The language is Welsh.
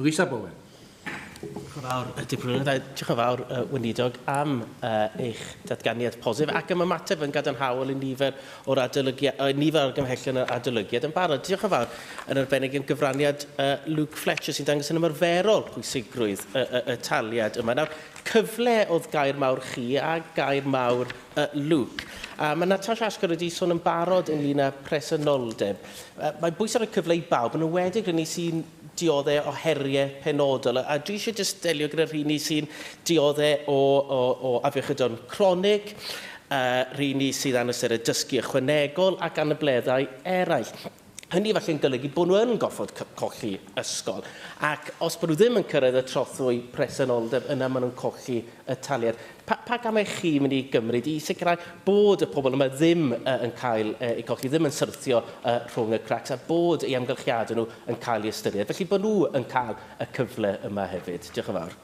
Rhys Bowen. Diolch yn fawr, diolch yn fawr weinidog am eich datganiad posib ac am ymateb yn gadarnhaol i nifer o'r argymhellion adolygiad yn barod. Diolch yn fawr yn arbennig yn gyfraniad Luke Fletcher sy'n dangos yn ymarferol pwysigrwydd y taliad yma. Nawr, cyfle oedd gair mawr chi a gair mawr Luke. Mae Natasha Asgwr wedi sôn yn barod ynglyn â presenoldeb. Mae bwys ar y cyfle i bawb yn ywedig rydyn ni sy'n dioddau o heriau penodol. A dwi eisiau jyst delio gyda rhywun sy'n dioddau o afiechydon cronig, rhywun sydd â'n ystyried dysgu ychwanegol ac anableddau eraill. Hynny falle'n golygu bod nhw yn goffod colli ysgol. Ac os bod nhw ddim yn cyrraedd y trothwy presenoldeb, yna maen nhw'n colli y taliad. Pa gamau chi mynd i gymryd i sicrhau bod y pobl yma ddim yn cael eu colli, ddim yn syrthio rhwng y cracs, a bod eu amgylchiadau nhw yn cael eu ystyried. Felly bod nhw yn cael y cyfle yma hefyd. Diolch yn fawr.